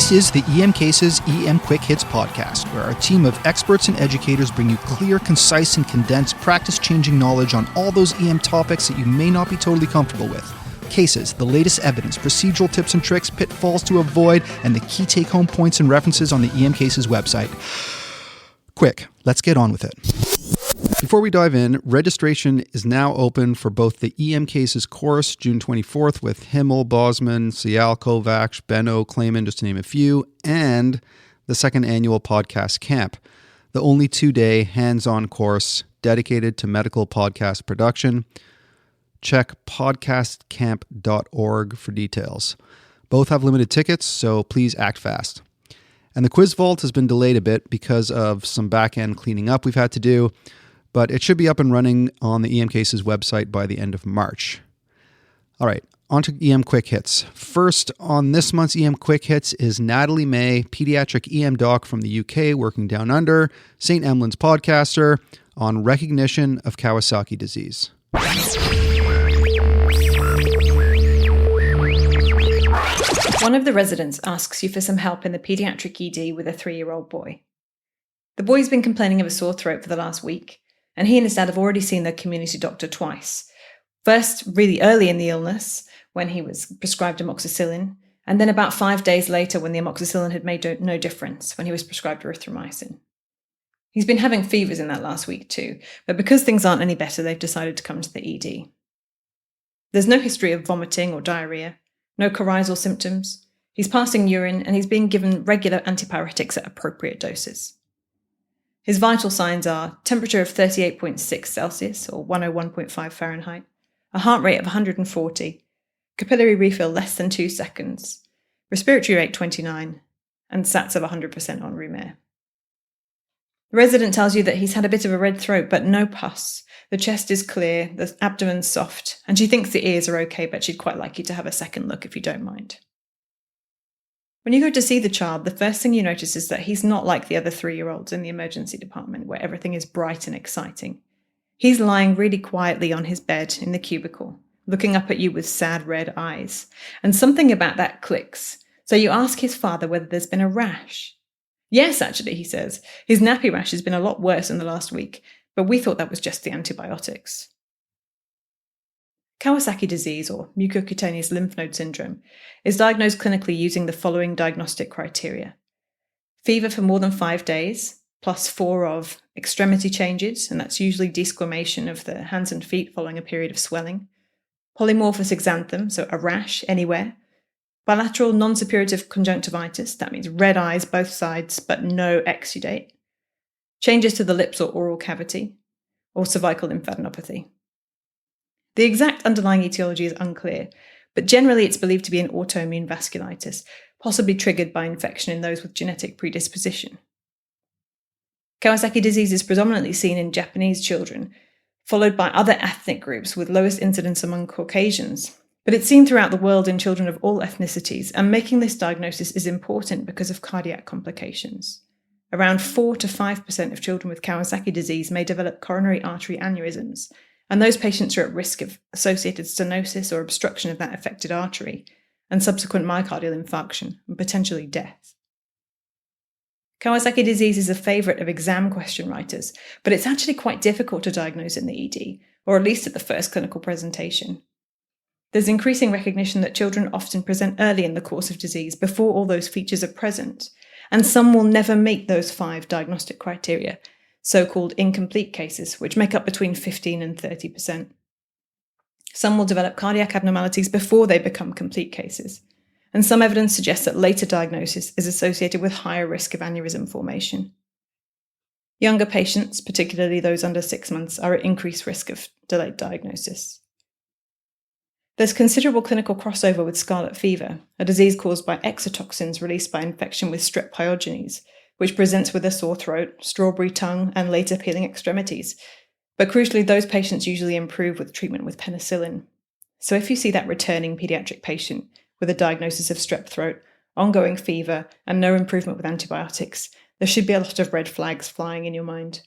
This is the EM Cases EM Quick Hits podcast, where our team of experts and educators bring you clear, concise, and condensed practice-changing knowledge on all those EM topics that you may not be totally comfortable with. Cases, the latest evidence, procedural tips and tricks, pitfalls to avoid, and the key take-home points and references on the EM Cases website. Quick, let's get on with it. Before we dive in, registration is now open for both the EM Cases course, June 24th, with Himmel, Bosman, Sial, Kovacs, Benno, Klaiman, just to name a few, and the second annual podcast camp, the only 2-day hands-on course dedicated to medical podcast production. Check podcastcamp.org for details. Both have limited tickets, so please act fast. And the quiz vault has been delayed a bit because of some back-end cleaning up we've had to do, but it should be up and running on the EM Cases website by the end of March. All right, on to EM Quick Hits. First on this month's EM Quick Hits is Natalie May, pediatric EM doc from the UK working down under, St. Emlyn's podcaster, on recognition of Kawasaki disease. One of the residents asks you for some help in the pediatric ED with a 3-year-old boy. The boy's been complaining of a sore throat for the last week, and he and his dad have already seen their community doctor twice. First, really early in the illness, when he was prescribed amoxicillin, and then about 5 days later when the amoxicillin had made no difference, when he was prescribed erythromycin. He's been having fevers in that last week too, but because things aren't any better, they've decided to come to the ED. There's no history of vomiting or diarrhea, no coryzal symptoms. He's passing urine, and he's being given regular antipyretics at appropriate doses. His vital signs are temperature of 38.6 Celsius or 101.5 Fahrenheit, a heart rate of 140, capillary refill less than 2 seconds, respiratory rate 29, and SATs of 100% on room air. The resident tells you that he's had a bit of a red throat, but no pus. The chest is clear, the abdomen's soft, and she thinks the ears are okay, but she'd quite like you to have a second look if you don't mind. When you go to see the child, the first thing you notice is that he's not like the other 3-year-olds in the emergency department where everything is bright and exciting. He's lying really quietly on his bed in the cubicle, looking up at you with sad red eyes. And something about that clicks. So you ask his father whether there's been a rash. Yes, actually, he says. His nappy rash has been a lot worse in the last week, but we thought that was just the antibiotics. Kawasaki disease, or mucocutaneous lymph node syndrome, is diagnosed clinically using the following diagnostic criteria. Fever for more than 5 days, plus 4 of extremity changes, and that's usually desquamation of the hands and feet following a period of swelling. Polymorphous exanthem, so a rash anywhere. Bilateral non-suppurative conjunctivitis, that means red eyes both sides but no exudate. Changes to the lips or oral cavity, or cervical lymphadenopathy. The exact underlying etiology is unclear, but generally it's believed to be an autoimmune vasculitis, possibly triggered by infection in those with genetic predisposition. Kawasaki disease is predominantly seen in Japanese children, followed by other ethnic groups with lowest incidence among Caucasians, but it's seen throughout the world in children of all ethnicities, and making this diagnosis is important because of cardiac complications. Around 4 to 5% of children with Kawasaki disease may develop coronary artery aneurysms, and those patients are at risk of associated stenosis or obstruction of that affected artery, and subsequent myocardial infarction, and potentially death. Kawasaki disease is a favourite of exam question writers, but it's actually quite difficult to diagnose in the ED, or at least at the first clinical presentation. There's increasing recognition that children often present early in the course of disease before all those features are present, and some will never meet those 5 diagnostic criteria, so-called incomplete cases, which make up between 15 and 30%. Some will develop cardiac abnormalities before they become complete cases, and some evidence suggests that later diagnosis is associated with higher risk of aneurysm formation. Younger patients, particularly those under 6 months, are at increased risk of delayed diagnosis. There's considerable clinical crossover with scarlet fever, a disease caused by exotoxins released by infection with strep pyogenes, which presents with a sore throat, strawberry tongue, and later peeling extremities. But crucially, those patients usually improve with treatment with penicillin. So if you see that returning pediatric patient with a diagnosis of strep throat, ongoing fever, and no improvement with antibiotics, there should be a lot of red flags flying in your mind.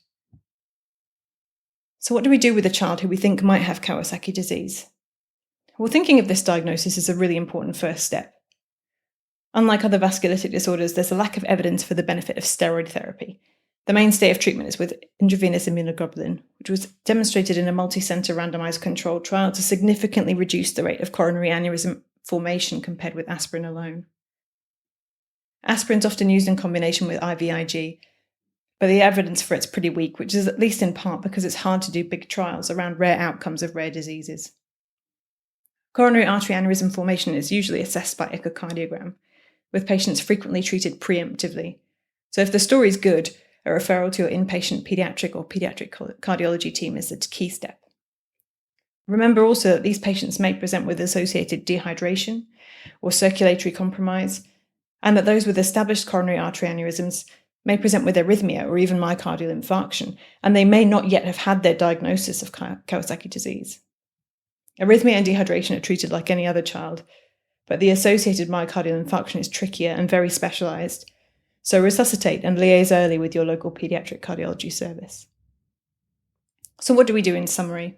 So what do we do with a child who we think might have Kawasaki disease? Well, thinking of this diagnosis is a really important first step. Unlike other vasculitic disorders, there's a lack of evidence for the benefit of steroid therapy. The mainstay of treatment is with intravenous immunoglobulin, which was demonstrated in a multi-center randomized controlled trial to significantly reduce the rate of coronary aneurysm formation compared with aspirin alone. Aspirin is often used in combination with IVIG, but the evidence for it's pretty weak, which is at least in part because it's hard to do big trials around rare outcomes of rare diseases. Coronary artery aneurysm formation is usually assessed by echocardiogram, with patients frequently treated preemptively. So if the story is good, a referral to your inpatient pediatric or pediatric cardiology team is a key step. Remember also that these patients may present with associated dehydration or circulatory compromise, and that those with established coronary artery aneurysms may present with arrhythmia or even myocardial infarction, and they may not yet have had their diagnosis of Kawasaki disease. Arrhythmia and dehydration are treated like any other child, but the associated myocardial infarction is trickier and very specialized, so resuscitate and liaise early with your local pediatric cardiology service. So what do we do in summary?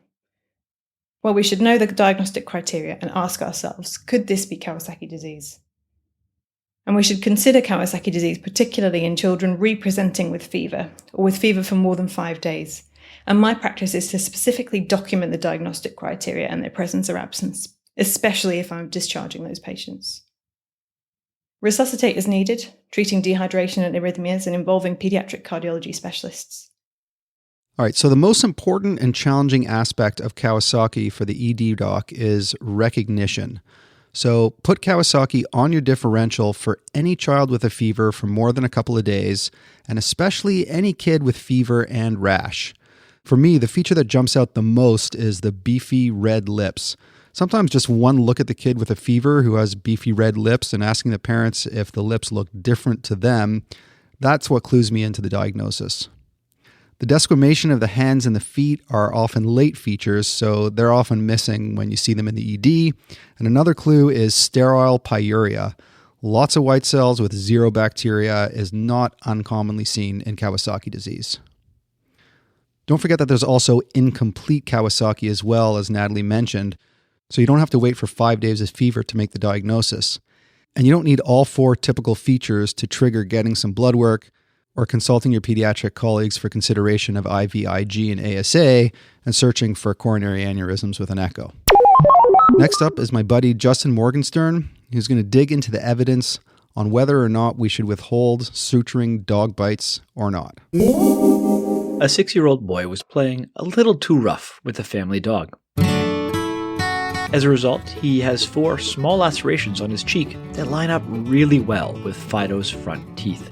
Well, we should know the diagnostic criteria and ask ourselves, could this be Kawasaki disease? And we should consider Kawasaki disease particularly in children representing with fever, or with fever for more than 5 days. And my practice is to specifically document the diagnostic criteria and their presence or absence, especially if I'm discharging those patients. Resuscitate as needed, treating dehydration and arrhythmias and involving pediatric cardiology specialists. All right, so the most important and challenging aspect of Kawasaki for the ED doc is recognition. So put Kawasaki on your differential for any child with a fever for more than a couple of days, and especially any kid with fever and rash. For me, the feature that jumps out the most is the beefy red lips. Sometimes just one look at the kid with a fever who has beefy red lips and asking the parents if the lips look different to them, that's what clues me into the diagnosis. The desquamation of the hands and the feet are often late features, so they're often missing when you see them in the ED. And another clue is sterile pyuria. Lots of white cells with zero bacteria is not uncommonly seen in Kawasaki disease. Don't forget that there's also incomplete Kawasaki as well, as Natalie mentioned, so you don't have to wait for 5 days of fever to make the diagnosis. And you don't need all 4 typical features to trigger getting some blood work or consulting your pediatric colleagues for consideration of IVIG and ASA and searching for coronary aneurysms with an echo. Next up is my buddy Justin Morgenstern, who's going to dig into the evidence on whether or not we should withhold suturing dog bites or not. A 6-year-old boy was playing a little too rough with a family dog. As a result, he has 4 small lacerations on his cheek that line up really well with Fido's front teeth.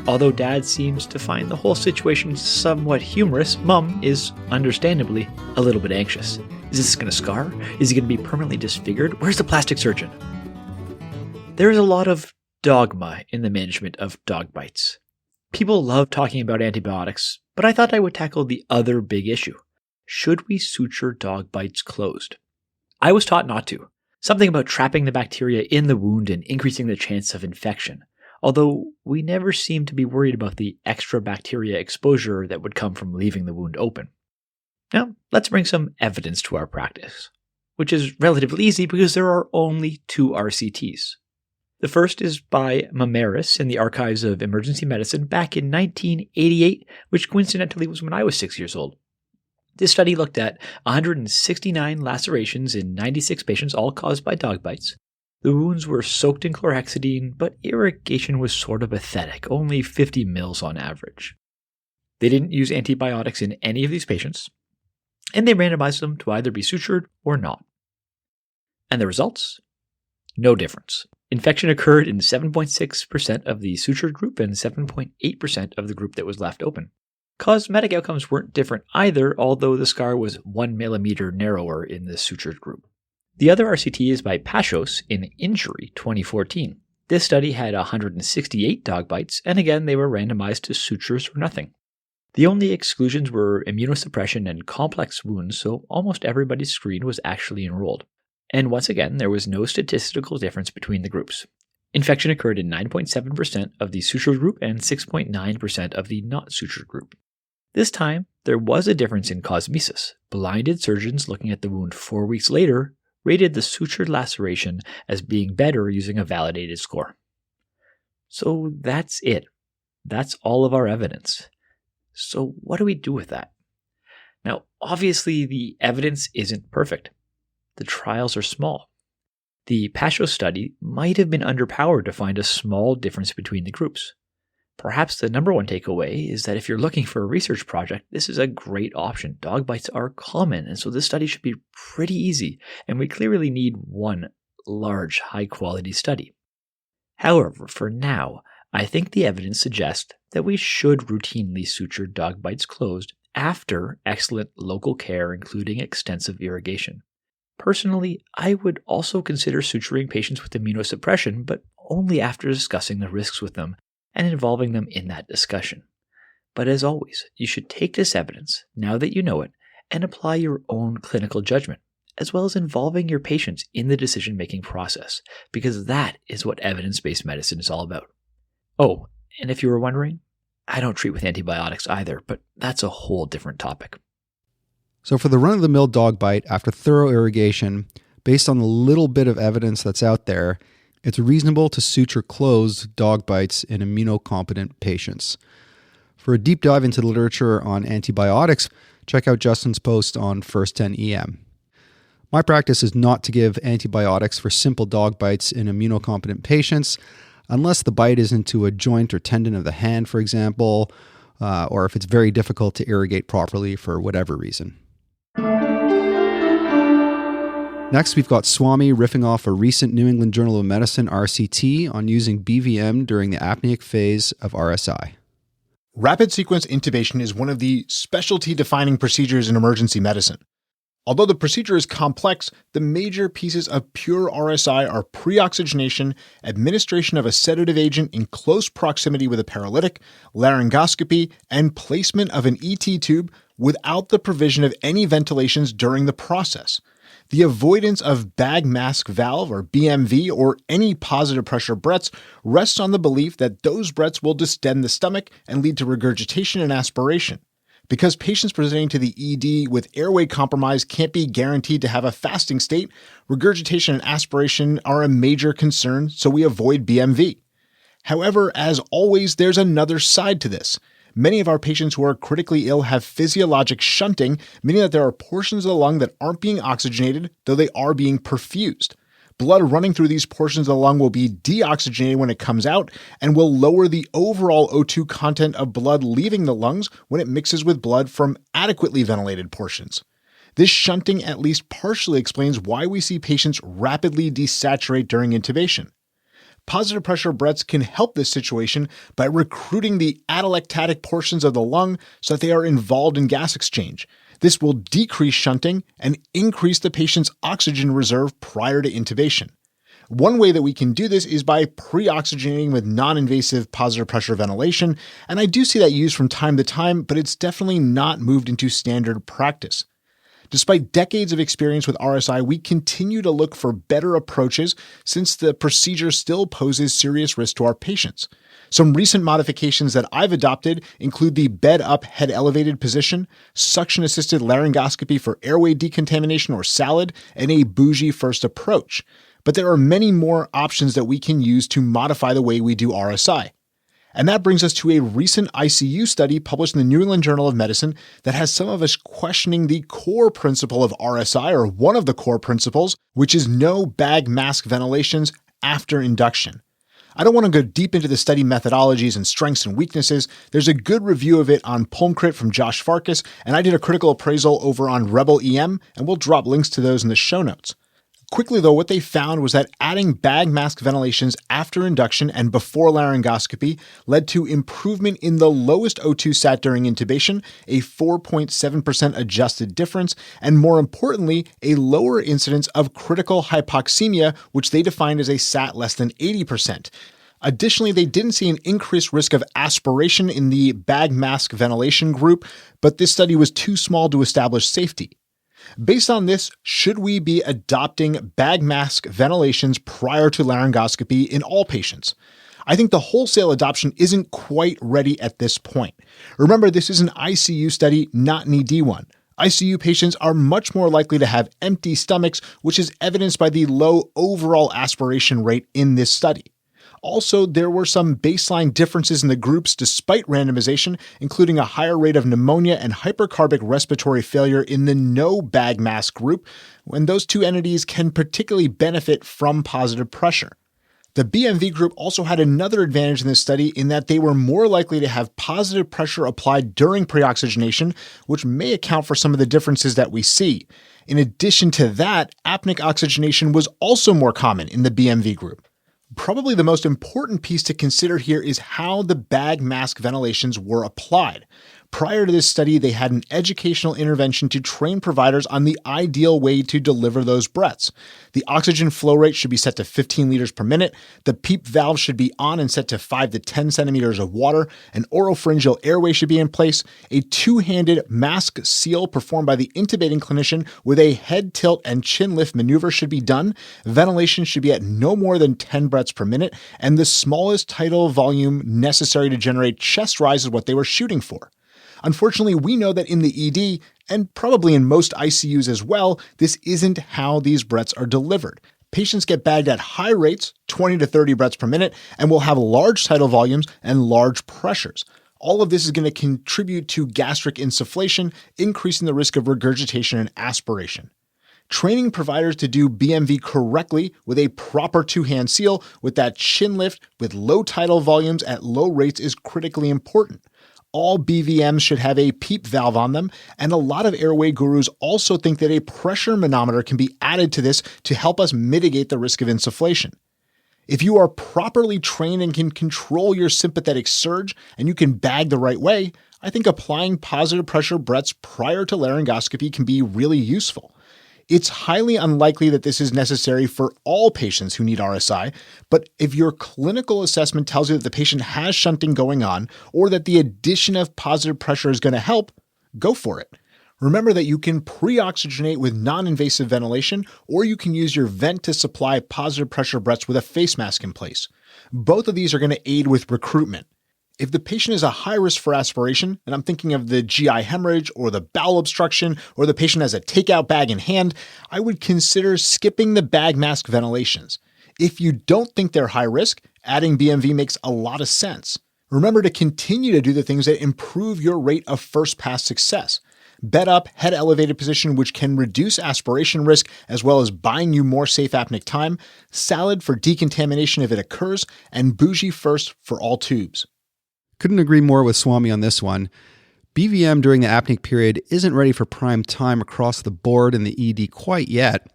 Although Dad seems to find the whole situation somewhat humorous, Mom is, understandably, a little bit anxious. Is this going to scar? Is he going to be permanently disfigured? Where's the plastic surgeon? There is a lot of dogma in the management of dog bites. People love talking about antibiotics, but I thought I would tackle the other big issue. Should we suture dog bites closed? I was taught not to. Something about trapping the bacteria in the wound and increasing the chance of infection. Although we never seemed to be worried about the extra bacteria exposure that would come from leaving the wound open. Now, let's bring some evidence to our practice, which is relatively easy because there are only 2 RCTs. The first is by Mameris in the Archives of Emergency Medicine back in 1988, which coincidentally was when I was 6 years old. This study looked at 169 lacerations in 96 patients, all caused by dog bites. The wounds were soaked in chlorhexidine, but irrigation was sort of pathetic, only 50 mils on average. They didn't use antibiotics in any of these patients, and they randomized them to either be sutured or not. And the results? No difference. Infection occurred in 7.6% of the sutured group and 7.8% of the group that was left open. Cosmetic outcomes weren't different either, although the scar was 1 millimeter narrower in the sutured group. The other RCT is by Pashos in Injury 2014. This study had 168 dog bites, and again they were randomized to sutures or nothing. The only exclusions were immunosuppression and complex wounds, so almost everybody screened was actually enrolled. And once again, there was no statistical difference between the groups. Infection occurred in 9.7% of the sutured group and 6.9% of the not sutured group. This time, there was a difference in cosmesis. Blinded surgeons looking at the wound 4 weeks later rated the sutured laceration as being better using a validated score. So that's it. That's all of our evidence. So what do we do with that? Now, obviously, the evidence isn't perfect. The trials are small. The PASHO study might have been underpowered to find a small difference between the groups. Perhaps the number one takeaway is that if you're looking for a research project, this is a great option. Dog bites are common, and so this study should be pretty easy, and we clearly need one large, high-quality study. However, for now, I think the evidence suggests that we should routinely suture dog bites closed after excellent local care, including extensive irrigation. Personally, I would also consider suturing patients with immunosuppression, but only after discussing the risks with them and involving them in that discussion. But as always, you should take this evidence, now that you know it, and apply your own clinical judgment, as well as involving your patients in the decision-making process, because that is what evidence-based medicine is all about. Oh, and if you were wondering, I don't treat with antibiotics either, but that's a whole different topic. So for the run-of-the-mill dog bite, after thorough irrigation, based on the little bit of evidence that's out there, it's reasonable to suture closed dog bites in immunocompetent patients. For a deep dive into the literature on antibiotics, check out Justin's post on First 10 EM. My practice is not to give antibiotics for simple dog bites in immunocompetent patients, unless the bite is into a joint or tendon of the hand, for example, or if it's very difficult to irrigate properly for whatever reason. Next, we've got Swami riffing off a recent New England Journal of Medicine RCT on using BVM during the apneic phase of RSI. Rapid sequence intubation is one of the specialty-defining procedures in emergency medicine. Although the procedure is complex, the major pieces of pure RSI are pre-oxygenation, administration of a sedative agent in close proximity with a paralytic, laryngoscopy, and placement of an ET tube without the provision of any ventilations during the process. The avoidance of bag mask valve or BMV or any positive pressure breaths rests on the belief that those breaths will distend the stomach and lead to regurgitation and aspiration. Because patients presenting to the ED with airway compromise can't be guaranteed to have a fasting state, regurgitation and aspiration are a major concern, so we avoid BMV. However, as always, there's another side to this. Many of our patients who are critically ill have physiologic shunting, meaning that there are portions of the lung that aren't being oxygenated, though they are being perfused. Blood running through these portions of the lung will be deoxygenated when it comes out and will lower the overall O2 content of blood leaving the lungs when it mixes with blood from adequately ventilated portions. This shunting at least partially explains why we see patients rapidly desaturate during intubation. Positive pressure breaths can help this situation by recruiting the atelectatic portions of the lung so that they are involved in gas exchange. This will decrease shunting and increase the patient's oxygen reserve prior to intubation. One way that we can do this is by pre-oxygenating with non-invasive positive pressure ventilation, and I do see that used from time to time, but it's definitely not moved into standard practice. Despite decades of experience with RSI, we continue to look for better approaches since the procedure still poses serious risk to our patients. Some recent modifications that I've adopted include the bed-up, head-elevated position, suction-assisted laryngoscopy for airway decontamination or SALAD, and a bougie-first approach. But there are many more options that we can use to modify the way we do RSI. And that brings us to a recent ICU study published in the New England Journal of Medicine that has some of us questioning the core principle of RSI, or one of the core principles, which is no bag mask ventilations after induction. I don't want to go deep into the study methodologies and strengths and weaknesses. There's a good review of it on PulmCrit from Josh Farkas, and I did a critical appraisal over on Rebel EM, and we'll drop links to those in the show notes. Quickly though, what they found was that adding bag mask ventilations after induction and before laryngoscopy led to improvement in the lowest O2 sat during intubation, a 4.7% adjusted difference, and more importantly, a lower incidence of critical hypoxemia, which they defined as a sat less than 80%. Additionally, they didn't see an increased risk of aspiration in the bag mask ventilation group, but this study was too small to establish safety. Based on this, should we be adopting bag mask ventilations prior to laryngoscopy in all patients? I think the wholesale adoption isn't quite ready at this point. Remember, this is an ICU study, not an ED one. ICU patients are much more likely to have empty stomachs, which is evidenced by the low overall aspiration rate in this study. Also, there were some baseline differences in the groups despite randomization, including a higher rate of pneumonia and hypercarbic respiratory failure in the no bag mask group, when those two entities can particularly benefit from positive pressure. The BMV group also had another advantage in this study in that they were more likely to have positive pressure applied during pre-oxygenation, which may account for some of the differences that we see. In addition to that, apneic oxygenation was also more common in the BMV group. Probably the most important piece to consider here is how the bag mask ventilations were applied. Prior to this study, they had an educational intervention to train providers on the ideal way to deliver those breaths. The oxygen flow rate should be set to 15 liters per minute. The PEEP valve should be on and set to 5 to 10 centimeters of water. An oropharyngeal airway should be in place. A two-handed mask seal performed by the intubating clinician with a head tilt and chin lift maneuver should be done. Ventilation should be at no more than 10 breaths per minute, and the smallest tidal volume necessary to generate chest rise is what they were shooting for. Unfortunately, we know that in the ED, and probably in most ICUs as well, this isn't how these breaths are delivered. Patients get bagged at high rates, 20 to 30 breaths per minute, and will have large tidal volumes and large pressures. All of this is going to contribute to gastric insufflation, increasing the risk of regurgitation and aspiration. Training providers to do BMV correctly with a proper two-hand seal with that chin lift with low tidal volumes at low rates is critically important. All BVMs should have a PEEP valve on them, and a lot of airway gurus also think that a pressure manometer can be added to this to help us mitigate the risk of insufflation. If you are properly trained and can control your sympathetic surge and you can bag the right way, I think applying positive pressure breaths prior to laryngoscopy can be really useful. It's highly unlikely that this is necessary for all patients who need RSI, but if your clinical assessment tells you that the patient has shunting going on or that the addition of positive pressure is going to help, go for it. Remember that you can pre-oxygenate with non-invasive ventilation, or you can use your vent to supply positive pressure breaths with a face mask in place. Both of these are going to aid with recruitment. If the patient is a high risk for aspiration, and I'm thinking of the GI hemorrhage or the bowel obstruction, or the patient has a takeout bag in hand, I would consider skipping the bag mask ventilations. If you don't think they're high risk, adding BMV makes a lot of sense. Remember to continue to do the things that improve your rate of first pass success. Bed up, head elevated position, which can reduce aspiration risk as well as buying you more safe apneic time, salad for decontamination if it occurs, and bougie first for all tubes. Couldn't agree more with Swami on this one. BVM during the apneic period isn't ready for prime time across the board in the ED quite yet,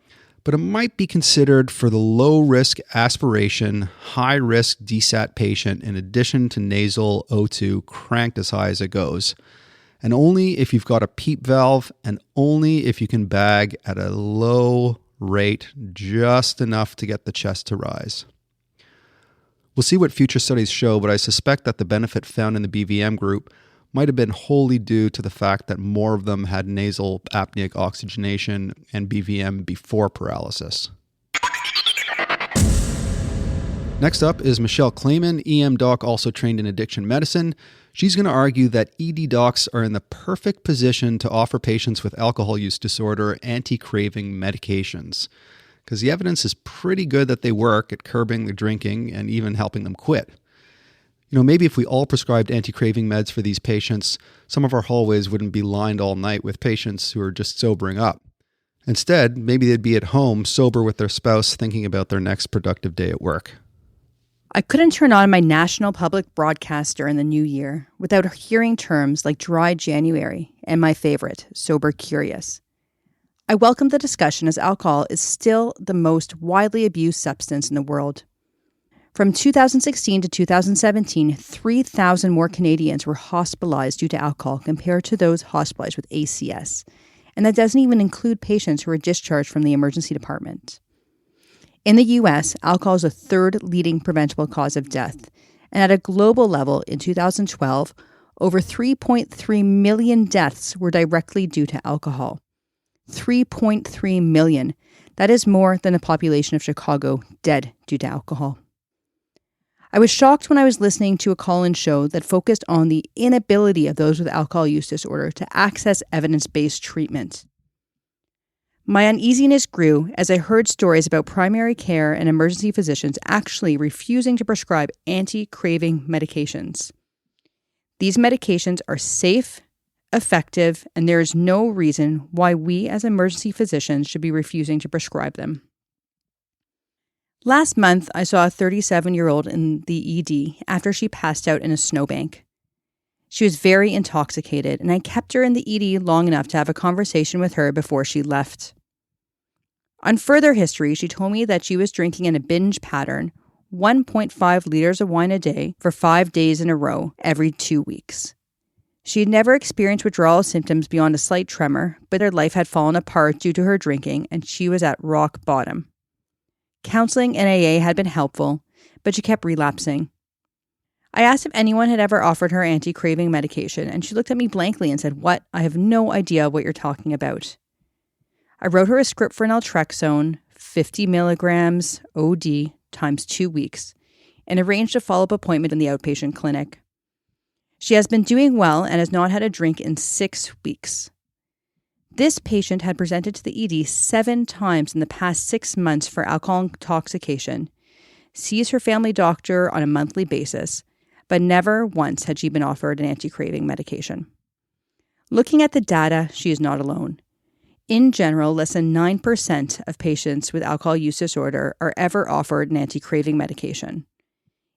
but it might be considered for the low-risk aspiration, high-risk DSAT patient in addition to nasal O2 cranked as high as it goes. And only if you've got a PEEP valve and only if you can bag at a low rate, just enough to get the chest to rise. We'll see what future studies show, but I suspect that the benefit found in the BVM group might have been wholly due to the fact that more of them had nasal apneic oxygenation and BVM before paralysis. Next up is Michelle Klaiman, EM doc also trained in addiction medicine. She's going to argue that ED docs are in the perfect position to offer patients with alcohol use disorder anti-craving medications, because the evidence is pretty good that they work at curbing the drinking and even helping them quit. Maybe if we all prescribed anti-craving meds for these patients, some of our hallways wouldn't be lined all night with patients who are just sobering up. Instead, maybe they'd be at home sober with their spouse thinking about their next productive day at work. I couldn't turn on my national public broadcaster in the new year without hearing terms like dry January and my favorite, sober curious. I welcome the discussion as alcohol is still the most widely abused substance in the world. From 2016 to 2017, 3,000 more Canadians were hospitalized due to alcohol compared to those hospitalized with ACS. And that doesn't even include patients who were discharged from the emergency department. In the U.S., alcohol is the third leading preventable cause of death. And at a global level in 2012, over 3.3 million deaths were directly due to alcohol. 3.3 million. That is more than the population of Chicago dead due to alcohol. I was shocked when I was listening to a call-in show that focused on the inability of those with alcohol use disorder to access evidence-based treatment. My uneasiness grew as I heard stories about primary care and emergency physicians actually refusing to prescribe anti-craving medications. These medications are safe, effective, and there is no reason why we as emergency physicians should be refusing to prescribe them. Last month, I saw a 37-year-old in the ED after she passed out in a snowbank. She was very intoxicated, and I kept her in the ED long enough to have a conversation with her before she left. On further history, she told me that she was drinking in a binge pattern, 1.5 liters of wine a day for 5 days in a row every 2 weeks. She had never experienced withdrawal symptoms beyond a slight tremor, but her life had fallen apart due to her drinking, and she was at rock bottom. Counseling and AA had been helpful, but she kept relapsing. I asked if anyone had ever offered her anti-craving medication, and she looked at me blankly and said, "What? I have no idea what you're talking about." I wrote her a script for naltrexone, 50 milligrams OD times 2 weeks, and arranged a follow-up appointment in the outpatient clinic. She has been doing well and has not had a drink in 6 weeks. This patient had presented to the ED 7 times in the past 6 months for alcohol intoxication, sees her family doctor on a monthly basis, but never once had she been offered an anti-craving medication. Looking at the data, she is not alone. In general, less than 9% of patients with alcohol use disorder are ever offered an anti-craving medication.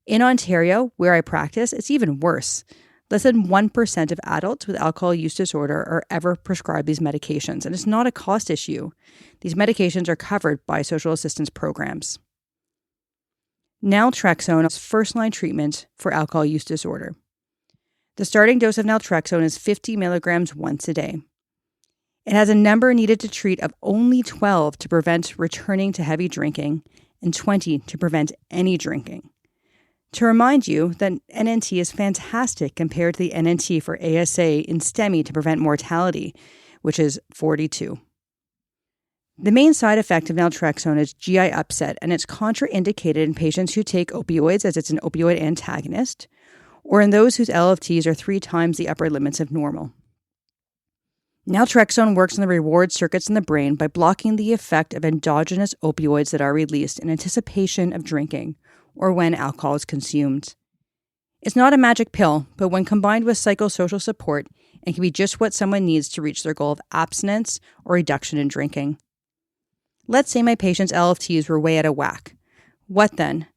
In Ontario, where I practice, it's even worse. Less than 1% of adults with alcohol use disorder are ever prescribed these medications, and it's not a cost issue. These medications are covered by social assistance programs. Naltrexone is first-line treatment for alcohol use disorder. The starting dose of naltrexone is 50 milligrams once a day. It has a number needed to treat of only 12 to prevent returning to heavy drinking and 20 to prevent any drinking. To remind you that NNT is fantastic compared to the NNT for ASA in STEMI to prevent mortality, which is 42. The main side effect of naltrexone is GI upset, and it's contraindicated in patients who take opioids as it's an opioid antagonist, or in those whose LFTs are 3 times the upper limits of normal. Naltrexone works on the reward circuits in the brain by blocking the effect of endogenous opioids that are released in anticipation of drinking or when alcohol is consumed. It's not a magic pill, but when combined with psychosocial support, it can be just what someone needs to reach their goal of abstinence or reduction in drinking. Let's say my patient's LFTs were way out of whack. What then?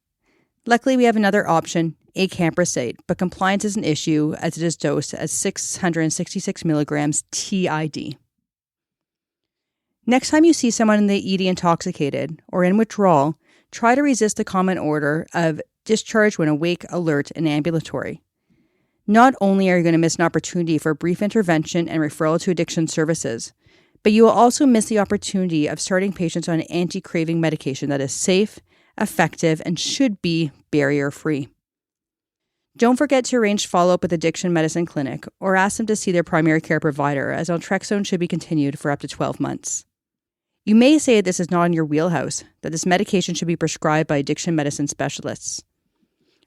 Luckily, we have another option, acamprosate, but compliance is an issue as it is dosed as 666 milligrams TID. Next time you see someone in the ED intoxicated or in withdrawal, try to resist the common order of discharge when awake, alert, and ambulatory. Not only are you going to miss an opportunity for brief intervention and referral to addiction services, but you will also miss the opportunity of starting patients on an anti-craving medication that is safe, effective, and should be barrier-free. Don't forget to arrange follow-up with Addiction Medicine Clinic or ask them to see their primary care provider, as naltrexone should be continued for up to 12 months. You may say this is not in your wheelhouse, that this medication should be prescribed by addiction medicine specialists.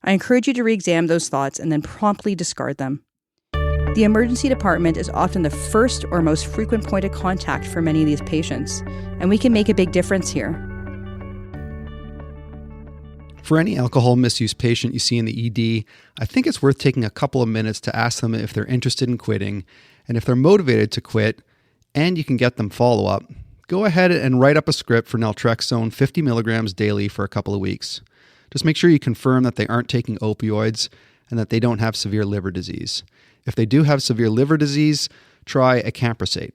I encourage you to re-examine those thoughts and then promptly discard them. The emergency department is often the first or most frequent point of contact for many of these patients, and we can make a big difference here. For any alcohol misuse patient you see in the ED, I think it's worth taking a couple of minutes to ask them if they're interested in quitting, and if they're motivated to quit, and you can get them follow-up, go ahead and write up a script for naltrexone 50 milligrams daily for a couple of weeks. Just make sure you confirm that they aren't taking opioids and that they don't have severe liver disease. If they do have severe liver disease, try acamprosate.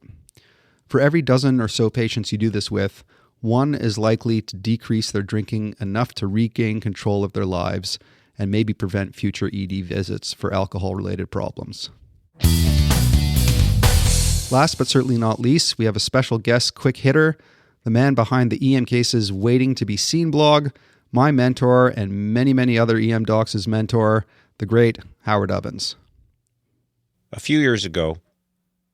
For every dozen or so patients you do this with, one is likely to decrease their drinking enough to regain control of their lives and maybe prevent future ED visits for alcohol-related problems. Last but certainly not least, we have a special guest quick hitter, the man behind the EM Cases Waiting to be Seen blog, my mentor and many other EM docs' mentor, the great Howard Ovens. A few years ago,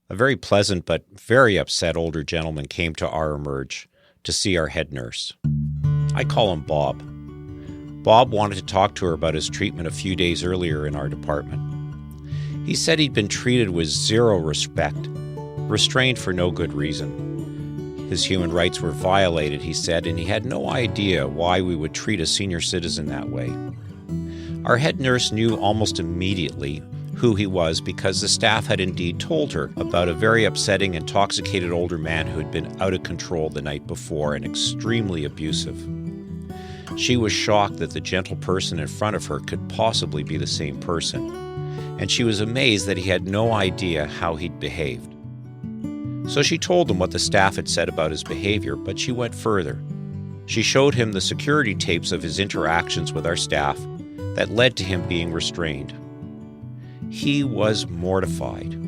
a very pleasant but very upset older gentleman came to our emerge to see our head nurse. I call him Bob. Bob wanted to talk to her about his treatment a few days earlier in our department. He said he'd been treated with zero respect, restrained for no good reason. His human rights were violated, he said, and he had no idea why we would treat a senior citizen that way. Our head nurse knew almost immediately who he was because the staff had indeed told her about a very upsetting, intoxicated older man who had been out of control the night before and extremely abusive. She was shocked that the gentle person in front of her could possibly be the same person, and she was amazed that he had no idea how he'd behaved. So she told him what the staff had said about his behavior, but she went further. She showed him the security tapes of his interactions with our staff that led to him being restrained. He was mortified.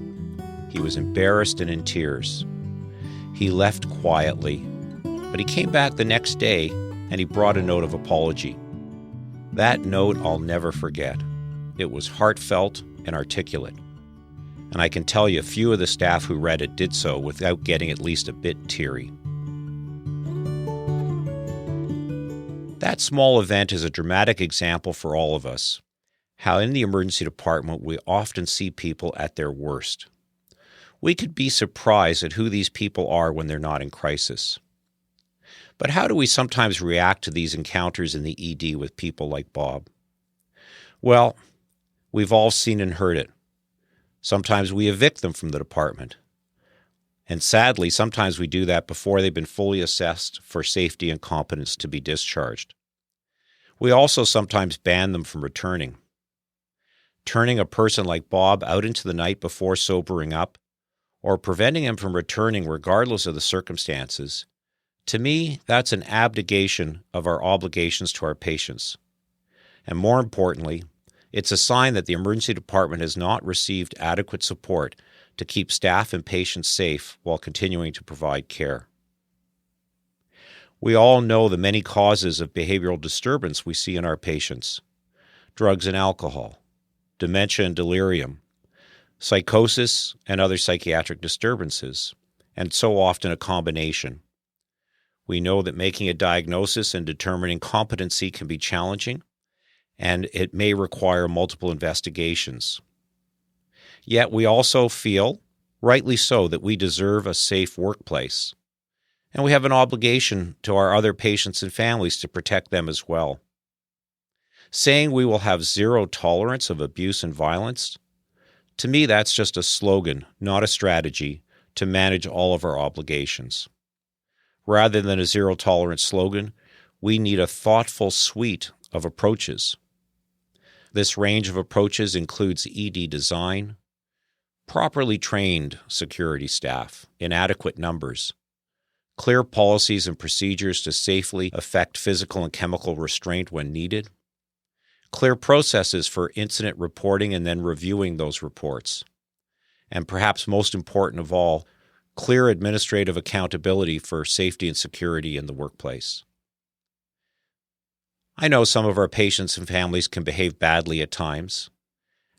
He was embarrassed and in tears. He left quietly, but he came back the next day and he brought a note of apology. That note I'll never forget. It was heartfelt and articulate. And I can tell you a few of the staff who read it did so without getting at least a bit teary. That small event is a dramatic example for all of us, how in the emergency department we often see people at their worst. We could be surprised at who these people are when they're not in crisis. But how do we sometimes react to these encounters in the ED with people like Bob? Well, we've all seen and heard it. Sometimes we evict them from the department. And sadly, sometimes we do that before they've been fully assessed for safety and competence to be discharged. We also sometimes ban them from returning. Turning a person like Bob out into the night before sobering up, or preventing him from returning regardless of the circumstances, to me, that's an abdication of our obligations to our patients. And more importantly, it's a sign that the emergency department has not received adequate support to keep staff and patients safe while continuing to provide care. We all know the many causes of behavioral disturbance we see in our patients: drugs and alcohol, dementia and delirium, psychosis and other psychiatric disturbances, and so often a combination. We know that making a diagnosis and determining competency can be challenging, and it may require multiple investigations. Yet we also feel, rightly so, that we deserve a safe workplace. And we have an obligation to our other patients and families to protect them as well. Saying we will have zero tolerance of abuse and violence, to me that's just a slogan, not a strategy, to manage all of our obligations. Rather than a zero tolerance slogan, we need a thoughtful suite of approaches. This range of approaches includes ED design, properly trained security staff in adequate numbers, clear policies and procedures to safely effect physical and chemical restraint when needed, clear processes for incident reporting and then reviewing those reports, and perhaps most important of all, clear administrative accountability for safety and security in the workplace. I know some of our patients and families can behave badly at times,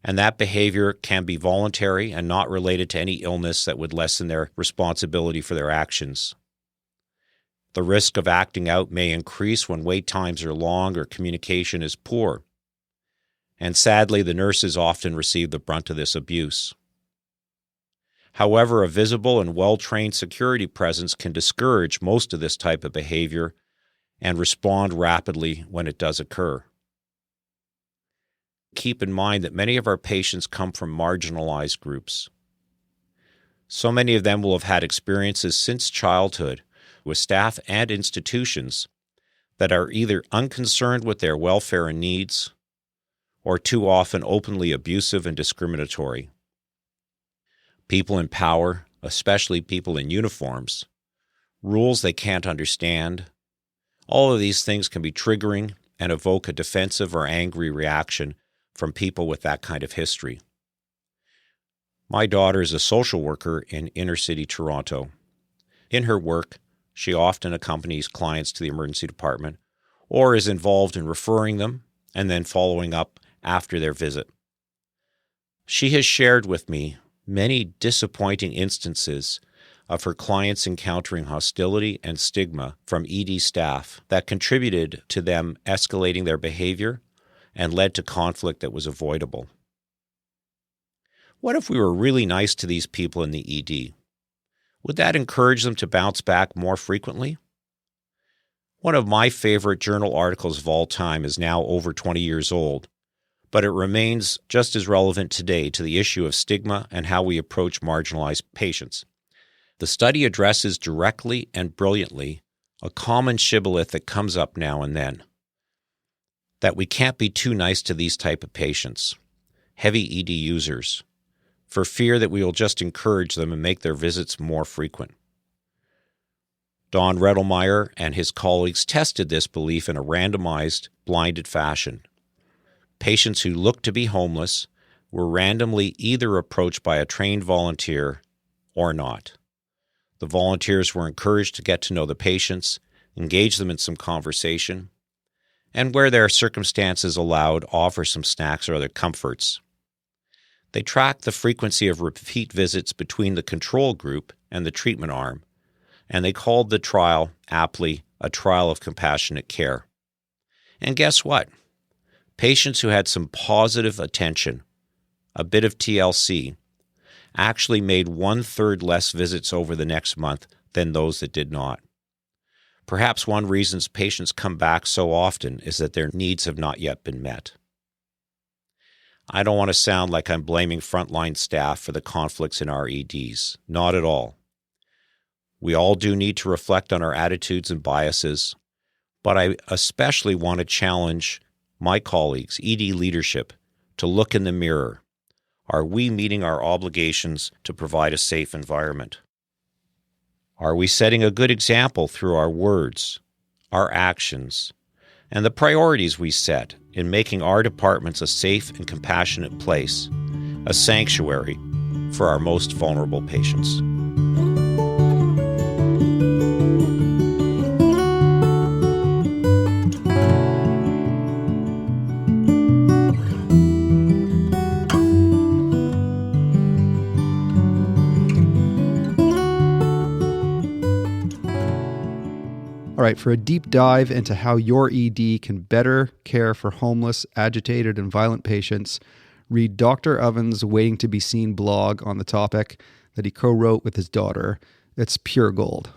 and that behavior can be voluntary and not related to any illness that would lessen their responsibility for their actions. The risk of acting out may increase when wait times are long or communication is poor. And sadly, the nurses often receive the brunt of this abuse. However, a visible and well-trained security presence can discourage most of this type of behavior and respond rapidly when it does occur. Keep in mind that many of our patients come from marginalized groups. So many of them will have had experiences since childhood with staff and institutions that are either unconcerned with their welfare and needs or too often openly abusive and discriminatory. People in power, especially people in uniforms, rules they can't understand, all of these things can be triggering and evoke a defensive or angry reaction from people with that kind of history. My daughter is a social worker in inner-city Toronto. In her work, she often accompanies clients to the emergency department or is involved in referring them and then following up after their visit. She has shared with me many disappointing instances of her clients encountering hostility and stigma from ED staff that contributed to them escalating their behavior and led to conflict that was avoidable. What if we were really nice to these people in the ED? Would that encourage them to bounce back more frequently? One of my favorite journal articles of all time is now over 20 years old, but it remains just as relevant today to the issue of stigma and how we approach marginalized patients. The study addresses directly and brilliantly a common shibboleth that comes up now and then, that we can't be too nice to these type of patients, heavy ED users, for fear that we will just encourage them and make their visits more frequent. Don Redelmeyer and his colleagues tested this belief in a randomized, blinded fashion. Patients who looked to be homeless were randomly either approached by a trained volunteer or not. The volunteers were encouraged to get to know the patients, engage them in some conversation, and where their circumstances allowed, offer some snacks or other comforts. They tracked the frequency of repeat visits between the control group and the treatment arm, and they called the trial, aptly, a trial of compassionate care. And guess what? Patients who had some positive attention, a bit of TLC, actually made 1/3 less visits over the next month than those that did not. Perhaps one reason patients come back so often is that their needs have not yet been met. I don't want to sound like I'm blaming frontline staff for the conflicts in our EDs. Not at all. We all do need to reflect on our attitudes and biases, but I especially want to challenge my colleagues, ED leadership, to look in the mirror. Are we meeting our obligations to provide a safe environment? Are we setting a good example through our words, our actions, and the priorities we set in making our departments a safe and compassionate place, a sanctuary for our most vulnerable patients? All right, for a deep dive into how your ED can better care for homeless, agitated, and violent patients, read Dr. Oven's Waiting to be Seen blog on the topic that he co-wrote with his daughter. It's pure gold.